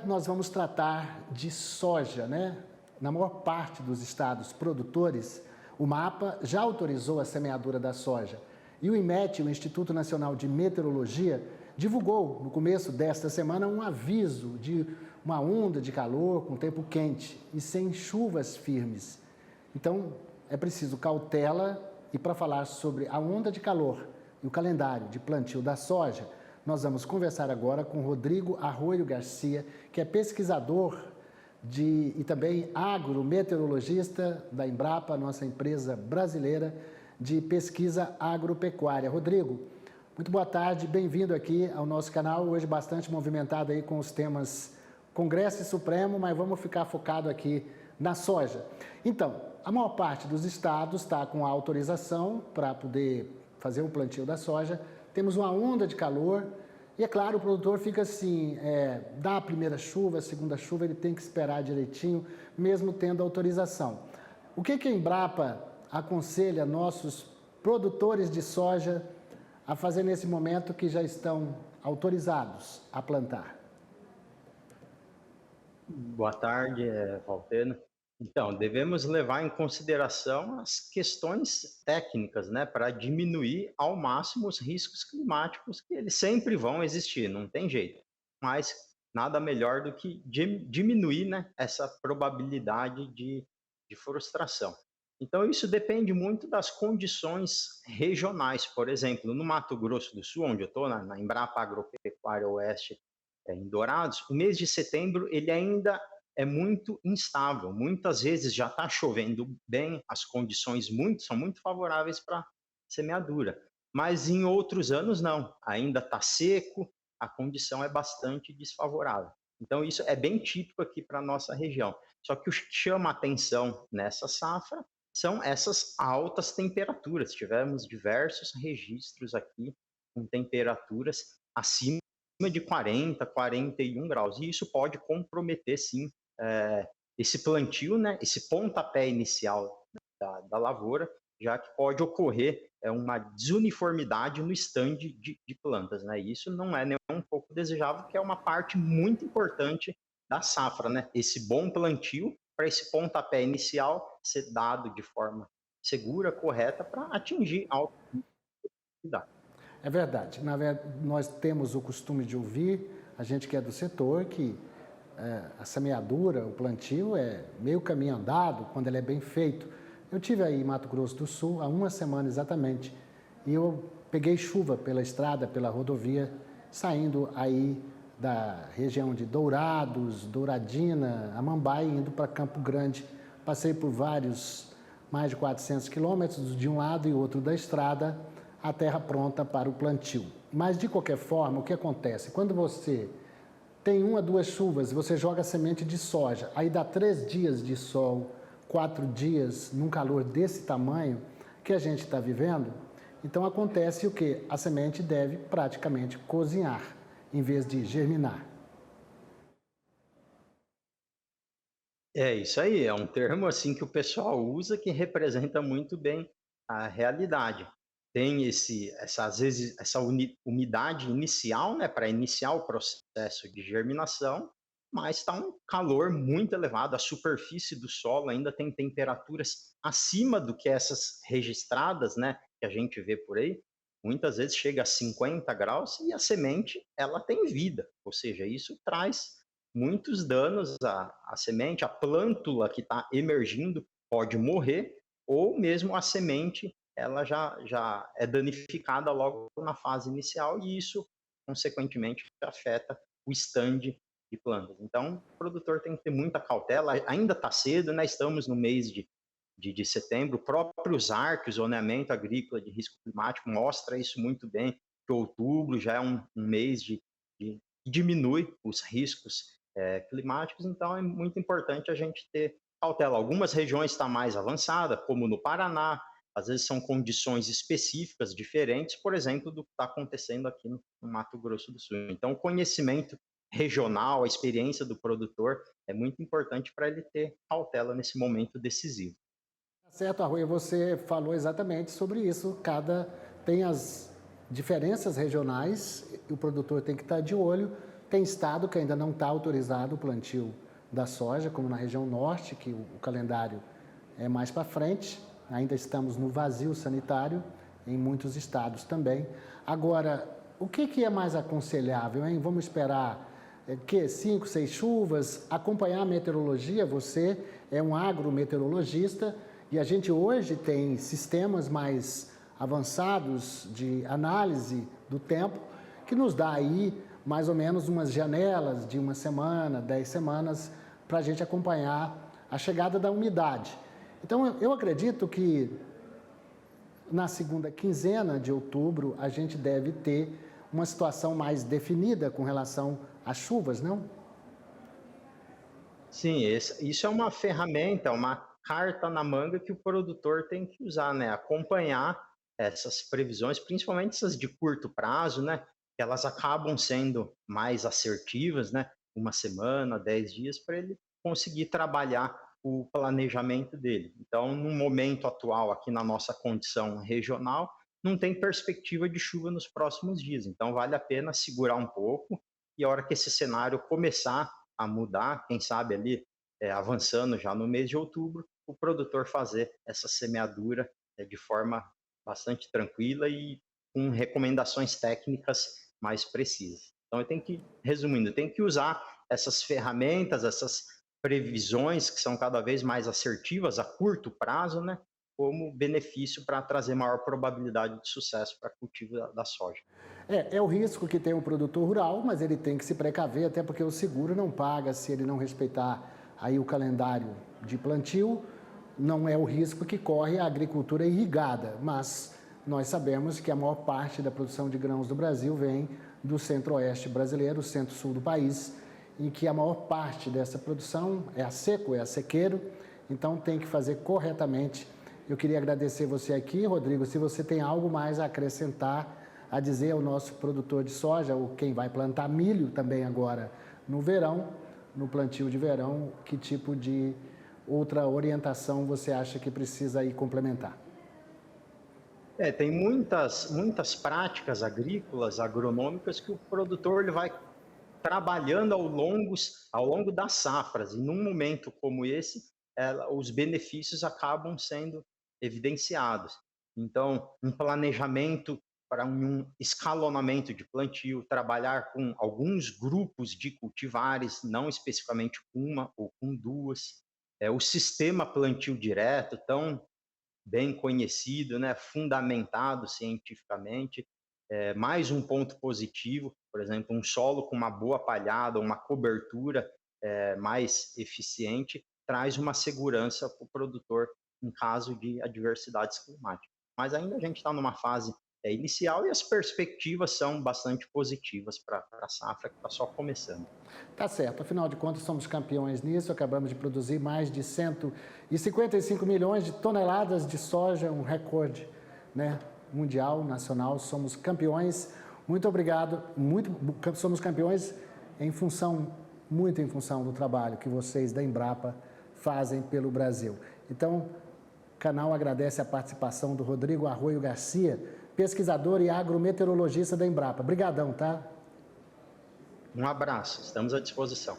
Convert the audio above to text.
nós vamos tratar de soja, né? Na maior parte dos estados produtores, o MAPA já autorizou a semeadura da soja. E o IMET, o Instituto Nacional de Meteorologia, divulgou no começo desta semana um aviso de uma onda de calor com tempo quente e sem chuvas firmes. Então, é preciso cautela e para falar sobre a onda de calor e o calendário de plantio da soja, nós vamos conversar agora com Rodrigo Arroio Garcia, que é pesquisador e também agrometeorologista da Embrapa, nossa empresa brasileira de pesquisa agropecuária. Rodrigo, muito boa tarde, bem-vindo aqui ao nosso canal, hoje bastante movimentado aí com os temas Congresso e Supremo, mas vamos ficar focado aqui na soja. Então, a maior parte dos estados está com a autorização para poder fazer o plantio da soja, temos uma onda de calor e, é claro, o produtor fica assim, dá a primeira chuva, a segunda chuva, ele tem que esperar direitinho, mesmo tendo autorização. O que a Embrapa aconselha nossos produtores de soja a fazer nesse momento que já estão autorizados a plantar? Boa tarde, Valteno. Então, devemos levar em consideração as questões técnicas, né, para diminuir ao máximo os riscos climáticos, que eles sempre vão existir, não tem jeito. Mas nada melhor do que diminuir, né, essa probabilidade de frustração. Então, isso depende muito das condições regionais. Por exemplo, no Mato Grosso do Sul, onde eu estou, na Embrapa Agropecuária Oeste, em Dourados, o mês de setembro ele ainda é muito instável. Muitas vezes já está chovendo bem, as condições são muito favoráveis para semeadura. Mas em outros anos não, ainda está seco, a condição é bastante desfavorável. Então isso é bem típico aqui para a nossa região. Só que o que chama a atenção nessa safra são essas altas temperaturas. Tivemos diversos registros aqui com temperaturas acima de 40, 41 graus. E isso pode comprometer, sim, esse plantio, né, esse pontapé inicial da lavoura, já que pode ocorrer uma desuniformidade no estande de plantas. Né? E isso não é nem um pouco desejável, que é uma parte muito importante da safra. Né? Esse bom plantio, para esse pontapé inicial ser dado de forma segura, correta, para atingir a alta produtividade. É verdade. Na verdade, nós temos o costume de ouvir, a gente que é do setor, que a semeadura, o plantio é meio caminho andado quando ele é bem feito. Eu tive aí em Mato Grosso do Sul há uma semana exatamente e eu peguei chuva pela estrada, pela rodovia, saindo aí da região de Dourados, Douradina, Amambai, indo para Campo Grande. Passei por mais de 400 quilômetros de um lado e outro da estrada, a terra pronta para o plantio. Mas, de qualquer forma, o que acontece? Quando você tem 1 a 2 chuvas, você joga semente de soja, aí dá 3 dias de sol, 4 dias num calor desse tamanho que a gente está vivendo, então acontece o quê? A semente deve praticamente cozinhar, em vez de germinar. É isso aí, é um termo assim que o pessoal usa que representa muito bem a realidade. Tem às vezes, essa umidade inicial, né, para iniciar o processo de germinação, mas está um calor muito elevado, a superfície do solo ainda tem temperaturas acima do que essas registradas, né, que a gente vê por aí, muitas vezes chega a 50 graus e a semente, ela tem vida, ou seja, isso traz muitos danos à semente, a plântula que está emergindo pode morrer, ou mesmo a semente ela já é danificada logo na fase inicial e isso, consequentemente, afeta o estande de plantas. Então, o produtor tem que ter muita cautela, ainda está cedo, né? Estamos no mês de setembro, o próprio ZARC, o Zoneamento Agrícola de Risco Climático, mostra isso muito bem, que outubro já é um mês que diminui os riscos climáticos, então é muito importante a gente ter cautela. Algumas regiões estão mais avançadas, como no Paraná, às vezes são condições específicas diferentes, por exemplo, do que está acontecendo aqui no Mato Grosso do Sul. Então, o conhecimento regional, a experiência do produtor é muito importante para ele ter cautela nesse momento decisivo. Certo, Arroio, você falou exatamente sobre isso. Tem as diferenças regionais, e o produtor tem que estar de olho, Tem estado que ainda não está autorizado o plantio da soja, como na região norte, que o calendário é mais para frente. Ainda estamos no vazio sanitário, em muitos estados também. Agora, o que é mais aconselhável, hein? Vamos esperar 5, 6 chuvas, acompanhar a meteorologia. Você é um agrometeorologista e a gente hoje tem sistemas mais avançados de análise do tempo que nos dá aí mais ou menos umas janelas de 1 semana, 10 semanas, para a gente acompanhar a chegada da umidade. Então, eu acredito que na segunda quinzena de outubro a gente deve ter uma situação mais definida com relação às chuvas, não? Sim, isso é uma ferramenta, uma carta na manga que o produtor tem que usar, né? Acompanhar essas previsões, principalmente essas de curto prazo, né? Que elas acabam sendo mais assertivas, né? 1 semana, 10 dias, para ele conseguir trabalhar o planejamento dele. Então, no momento atual, aqui na nossa condição regional, não tem perspectiva de chuva nos próximos dias. Então, vale a pena segurar um pouco e a hora que esse cenário começar a mudar, quem sabe ali avançando já no mês de outubro, o produtor fazer essa semeadura de forma bastante tranquila e com recomendações técnicas mais precisas. Então, eu tenho que, resumindo, eu tenho que usar essas ferramentas, essas previsões que são cada vez mais assertivas a curto prazo, né, como benefício para trazer maior probabilidade de sucesso para cultivo da soja. É o risco que tem o produtor rural, mas ele tem que se precaver, até porque o seguro não paga se ele não respeitar aí o calendário de plantio. Não é o risco que corre a agricultura irrigada, mas nós sabemos que a maior parte da produção de grãos do Brasil vem do centro-oeste brasileiro, centro-sul do país, em que a maior parte dessa produção é a seco, é a sequeiro, então tem que fazer corretamente. Eu queria agradecer você aqui, Rodrigo, se você tem algo mais a acrescentar, a dizer ao nosso produtor de soja, ou quem vai plantar milho também agora no verão, no plantio de verão, que tipo de outra orientação você acha que precisa aí complementar? Tem muitas práticas agrícolas, agronômicas, que o produtor ele vai trabalhando ao longo das safras. E num momento como esse, os benefícios acabam sendo evidenciados. Então, um planejamento para um escalonamento de plantio, trabalhar com alguns grupos de cultivares, não especificamente com uma ou com duas. O sistema plantio direto, tão bem conhecido, né, fundamentado cientificamente. Mais um ponto positivo, por exemplo, um solo com uma boa palhada, uma cobertura mais eficiente, traz uma segurança para o produtor em caso de adversidades climáticas. Mas ainda a gente está numa fase inicial e as perspectivas são bastante positivas para a safra que está só começando. Tá certo, afinal de contas somos campeões nisso, acabamos de produzir mais de 155 milhões de toneladas de soja, um recorde, né, mundial, nacional, somos campeões. Muito obrigado, somos campeões muito em função do trabalho que vocês da Embrapa fazem pelo Brasil. Então, o canal agradece a participação do Rodrigo Arroio Garcia, pesquisador e agrometeorologista da Embrapa. Obrigadão, tá? Um abraço, estamos à disposição.